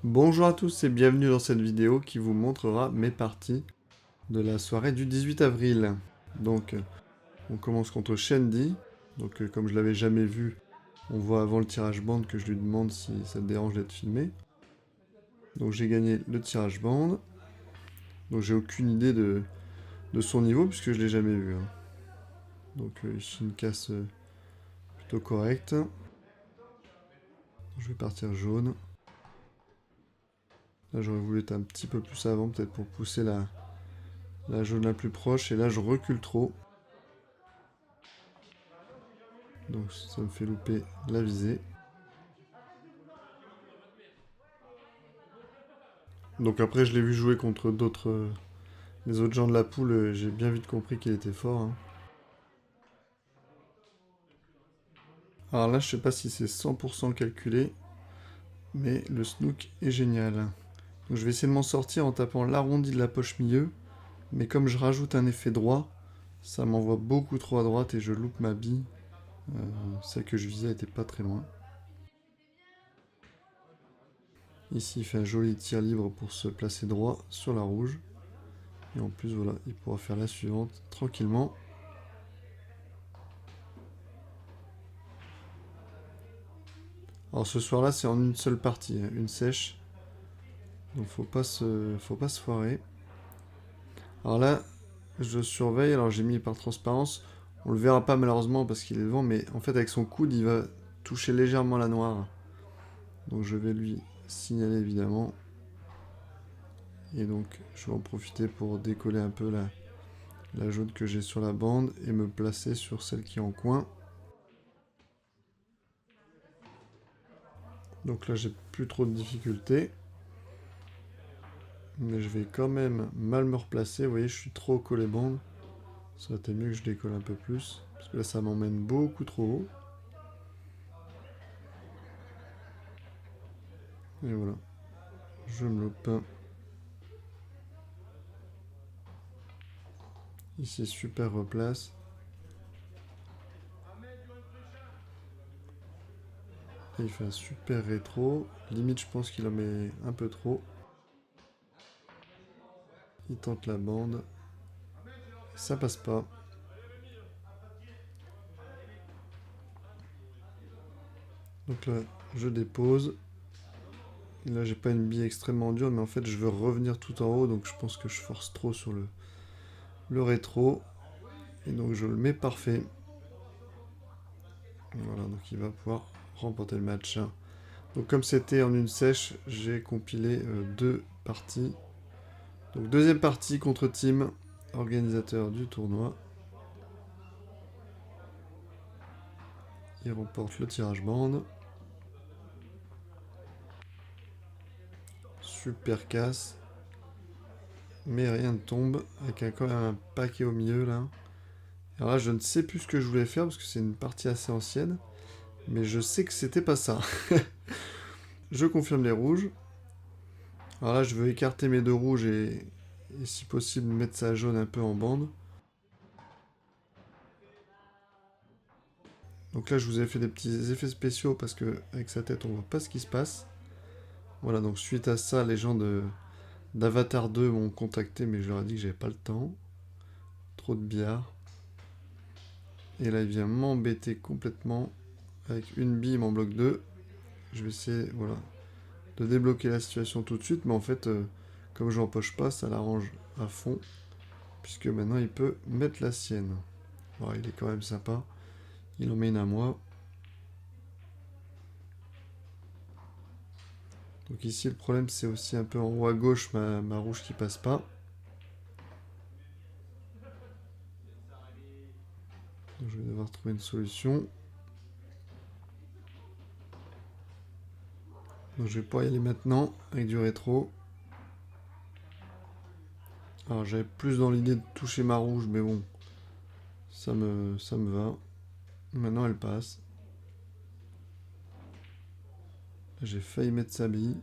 Bonjour à tous et bienvenue dans cette vidéo qui vous montrera mes parties de la soirée du 18 avril. Donc on commence contre Shandy. Donc comme je l'avais jamais vu, on voit avant le tirage bande que je lui demande si ça te dérange d'être filmé. Donc j'ai gagné le tirage bande. Donc j'ai aucune idée de son niveau puisque je l'ai jamais vu, hein. Donc ici une casse plutôt correcte. Je vais partir jaune. Là j'aurais voulu être un petit peu plus avant peut-être pour pousser la jaune la plus proche. Et là je recule trop. Donc ça me fait louper la visée. Donc après je l'ai vu jouer contre d'autres... les autres gens de la poule, j'ai bien vite compris qu'il était fort, hein. Alors là je sais pas si c'est 100% calculé, mais le snook est génial. Donc je vais essayer de m'en sortir en tapant l'arrondi de la poche milieu, mais comme je rajoute un effet droit, ça m'envoie beaucoup trop à droite et je loupe ma bille. Celle que je visais était pas très loin. Ici il fait un joli tir libre pour se placer droit sur la rouge. Et en plus voilà, il pourra faire la suivante tranquillement. Alors ce soir-là, c'est en une seule partie, hein, une sèche. Donc faut pas se foirer. Alors là, je surveille. Alors j'ai mis par transparence. On le verra pas malheureusement parce qu'il est devant, mais en fait avec son coude, il va toucher légèrement la noire. Donc je vais lui signaler évidemment. Et donc je vais en profiter pour décoller un peu la jaune que j'ai sur la bande et me placer sur celle qui est en coin. Donc là j'ai plus trop de difficultés. Mais je vais quand même mal me replacer. Vous voyez, je suis trop collé bande. Ça aurait été mieux que je décolle un peu plus. Parce que là, ça m'emmène beaucoup trop haut. Et voilà. Je me loupe. Ici, super replace. Et il fait un super rétro. Limite, je pense qu'il en met un peu trop. Il tente la bande. Ça passe pas. Donc là, je dépose. Et là, j'ai pas une bille extrêmement dure, mais en fait, je veux revenir tout en haut. Donc je pense que je force trop sur le rétro. Et donc, je le mets parfait. Voilà, donc il va pouvoir remporter le match. Donc comme c'était en une sèche, j'ai compilé deux parties. Donc deuxième partie contre Team, organisateur du tournoi. Il remporte le tirage bande. Super casse. Mais rien ne tombe, avec quand même un paquet au milieu là. Alors là je ne sais plus ce que je voulais faire parce que c'est une partie assez ancienne. Mais je sais que c'était pas ça. Je confirme les rouges. Alors là je veux écarter mes deux rouges et si possible mettre sa jaune un peu en bande. Donc là, je vous ai fait des petits effets spéciaux parce que avec sa tête, on voit pas ce qui se passe. Voilà, donc suite à ça, les gens d'Avatar 2 m'ont contacté, mais je leur ai dit que j'avais pas le temps. Trop de bière. Et là, il vient m'embêter complètement. Avec une bille, il m'en bloque deux. Je vais essayer, voilà, de débloquer la situation tout de suite. Mais en fait, comme je n'empoche pas, ça l'arrange à fond. Puisque maintenant, il peut mettre la sienne. Bon, il est quand même sympa. Il en met une à moi. Donc ici, le problème, c'est aussi un peu en haut à gauche, ma rouge qui passe pas. Donc je vais devoir trouver une solution. Donc je vais pouvoir y aller maintenant avec du rétro. Alors j'avais plus dans l'idée de toucher ma rouge, mais bon, ça me va. Maintenant elle passe. J'ai failli mettre sa bille.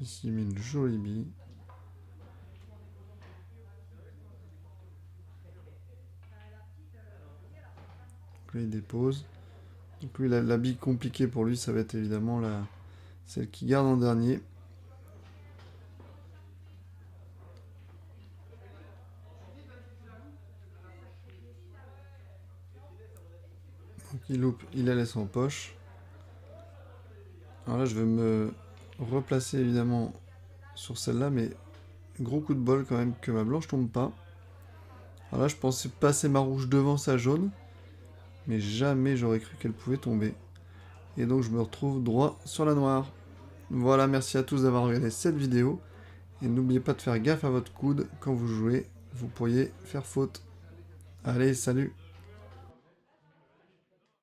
Ici il met une jolie bille. Donc là, il dépose. Donc lui, la bille compliquée pour lui, ça va être évidemment celle qui garde en dernier. Donc il loupe, il la laisse en poche. Alors là, je vais me replacer évidemment sur celle-là, mais gros coup de bol quand même que ma blanche tombe pas. Alors là, je pensais passer ma rouge devant sa jaune, mais jamais j'aurais cru qu'elle pouvait tomber. Et donc je me retrouve droit sur la noire. Voilà, merci à tous d'avoir regardé cette vidéo. Et n'oubliez pas de faire gaffe à votre coude quand vous jouez, vous pourriez faire faute. Allez, salut!